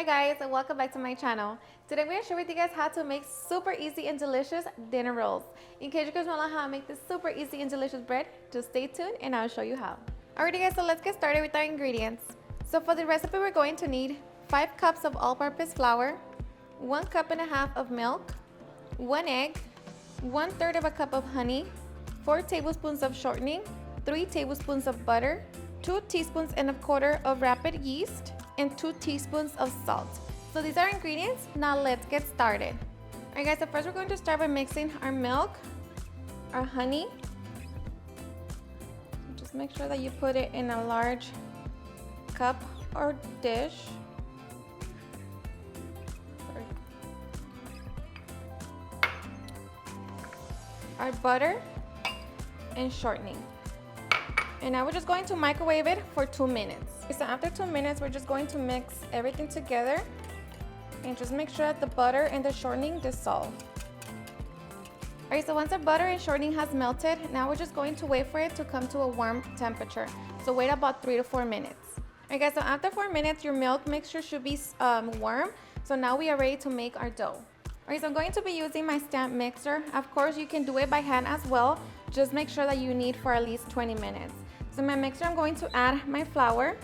Hi guys, and welcome back to my channel. Today I'm going to share with you guys how to make super easy and delicious dinner rolls. In case you guys want to know how to make this super easy and delicious bread, just stay tuned and I'll show you how. Alrighty guys, so let's get started with our ingredients. So for the recipe we're going to need 5 cups of all-purpose flour, 1.5 cups of milk, 1 egg, 1/3 of a cup of honey, 4 tablespoons of shortening, 3 tablespoons of butter, 2 teaspoons and 1/4 of rapid yeast, and 2 teaspoons of salt. So these are our ingredients. Now let's get started. Alright guys, so first we're going to start by mixing our milk, our honey. Just make sure that you put it in a large cup or dish. Our butter and shortening. And now we're just going to microwave it for 2 minutes. So after 2 minutes, we're just going to mix everything together and just make sure that the butter and the shortening dissolve. Alright, so once the butter and shortening has melted, now we're just going to wait for it to come to a warm temperature. So wait about 3 to 4 minutes. Alright guys, so after 4 minutes, your milk mixture should be warm. So now we are ready to make our dough. Alright, so I'm going to be using my stand mixer. Of course, you can do it by hand as well. Just make sure that you knead for at least 20 minutes. So in my mixer, I'm going to add my flour.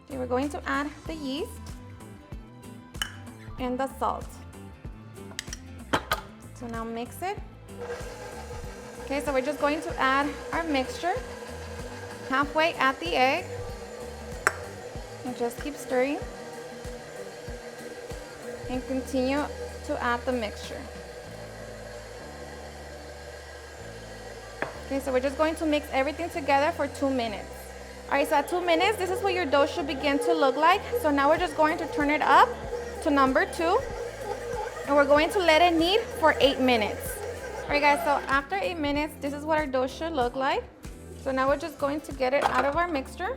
Okay, we're going to add the yeast and the salt. So now mix it. Okay, so we're just going to add our mixture. Halfway add the egg. And just keep stirring. And continue to add the mixture. Okay, so we're just going to mix everything together for 2 minutes. Alright, so at 2 minutes, this is what your dough should begin to look like. So now we're just going to turn it up to number 2. And we're going to let it knead for 8 minutes. Alright guys, so after 8 minutes, this is what our dough should look like. So now we're just going to get it out of our mixture.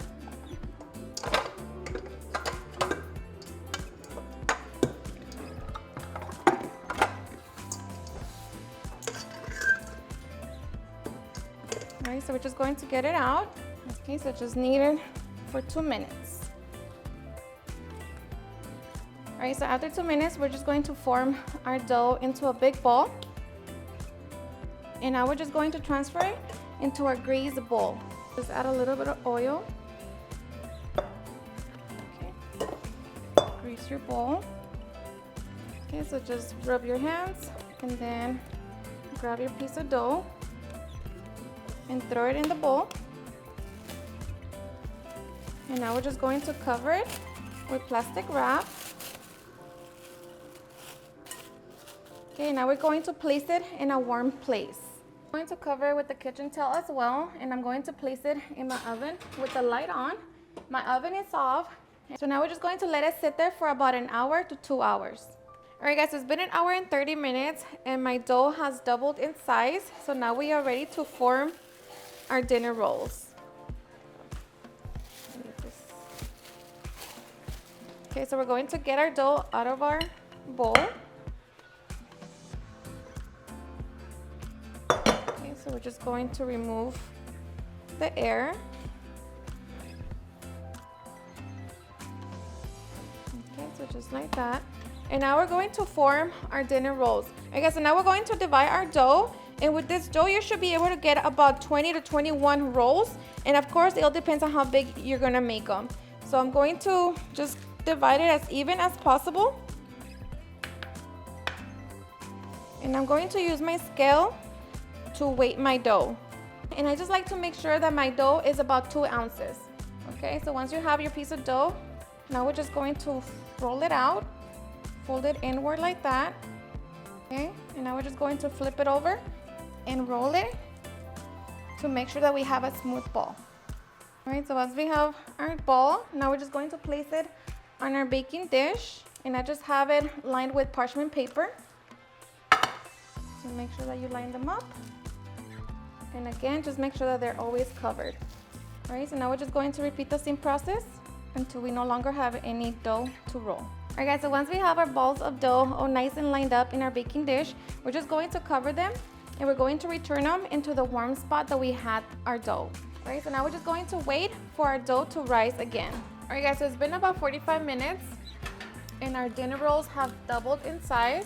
Alright, so we're just going to get it out. Okay, so just knead it for 2 minutes. Alright, so after 2 minutes, we're just going to form our dough into a big ball. And now we're just going to transfer it into our greased bowl. Just add a little bit of oil. Okay. Grease your bowl. Okay, so just rub your hands and then grab your piece of dough and throw it in the bowl. And now we're just going to cover it with plastic wrap. Okay, now we're going to place it in a warm place. I'm going to cover it with the kitchen towel as well, and I'm going to place it in my oven with the light on. My oven is off. So now we're just going to let it sit there for about an hour to 2 hours. Alright guys, so it's been an hour and 30 minutes and my dough has doubled in size. So now we are ready to form our dinner rolls. Okay, so we're going to get our dough out of our bowl. Okay, so we're just going to remove the air. Okay, so just like that. And now we're going to form our dinner rolls. Okay, so now we're going to divide our dough. And with this dough, you should be able to get about 20 to 21 rolls. And of course, it all depends on how big you're gonna make them. So I'm going to just divide it as even as possible. And I'm going to use my scale to weight my dough. And I just like to make sure that my dough is about 2 ounces. Okay, so once you have your piece of dough, now we're just going to roll it out, fold it inward like that. Okay, and now we're just going to flip it over and roll it to make sure that we have a smooth ball. All right, so once we have our ball, now we're just going to place it on our baking dish, and I just have it lined with parchment paper. So make sure that you line them up. And again, just make sure that they're always covered. All right, so now we're just going to repeat the same process until we no longer have any dough to roll. Alright guys, so once we have our balls of dough all nice and lined up in our baking dish, we're just going to cover them and we're going to return them into the warm spot that we had our dough. Alright, so now we're just going to wait for our dough to rise again. Alright guys, so it's been about 45 minutes and our dinner rolls have doubled in size.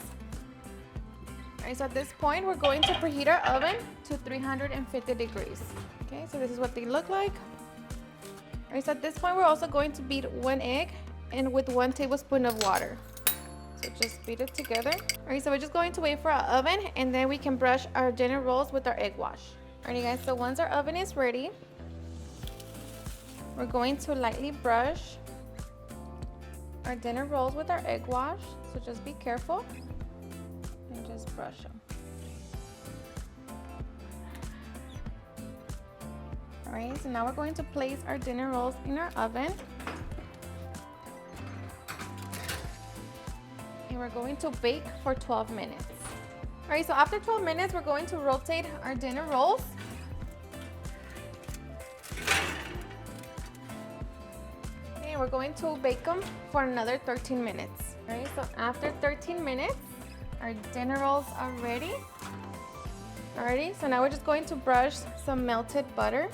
Alright, so at this point we're going to preheat our oven to 350 degrees. Okay, so this is what they look like. Alright, so at this point we're also going to beat 1 egg and with 1 tablespoon of water. So just beat it together. Alright, so we're just going to wait for our oven and then we can brush our dinner rolls with our egg wash. Alright guys, so once our oven is ready, we're going to lightly brush our dinner rolls with our egg wash. So just be careful and just brush them. Alright, so now we're going to place our dinner rolls in our oven. And we're going to bake for 12 minutes. Alright, so after 12 minutes, we're going to rotate our dinner rolls. And we're going to bake them for another 13 minutes. Alright, so after 13 minutes, our dinner rolls are ready. Alrighty, so now we're just going to brush some melted butter.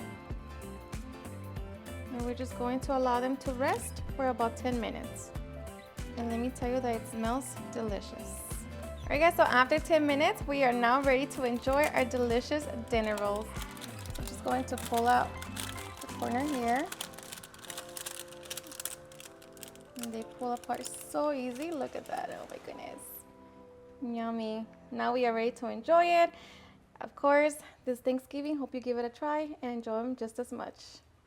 And we're just going to allow them to rest for about 10 minutes. And let me tell you that it smells delicious. Alright guys, so after 10 minutes, we are now ready to enjoy our delicious dinner rolls. I'm just going to pull out the corner here. And they pull apart so easy. Look at that, oh my goodness. Yummy. Now we are ready to enjoy it. Of course, this Thanksgiving, hope you give it a try and enjoy them just as much.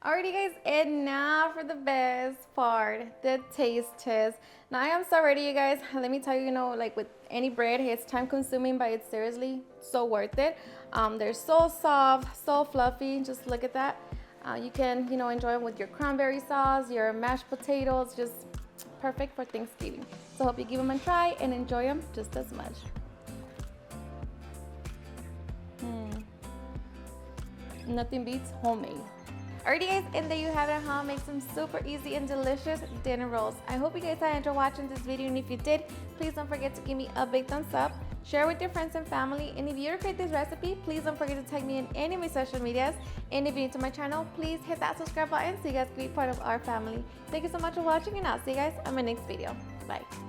Alrighty guys, and now for the best part, the taste test. Now I am so ready, you guys. Let me tell you, like with any bread, it's time consuming, but it's seriously so worth it. They're so soft, so fluffy. Just look at that. You can, enjoy them with your cranberry sauce, your mashed potatoes, just perfect for Thanksgiving. So hope you give them a try and enjoy them just as much. Nothing beats homemade. Alrighty guys, and there you have it, how to make some super easy and delicious dinner rolls. I hope you guys had enjoyed watching this video, and if you did, please don't forget to give me a big thumbs up, share with your friends and family, and if you ever create this recipe, please don't forget to tag me in any of my social medias, and if you're new to my channel, please hit that subscribe button so you guys can be part of our family. Thank you so much for watching, and I'll see you guys on my next video. Bye.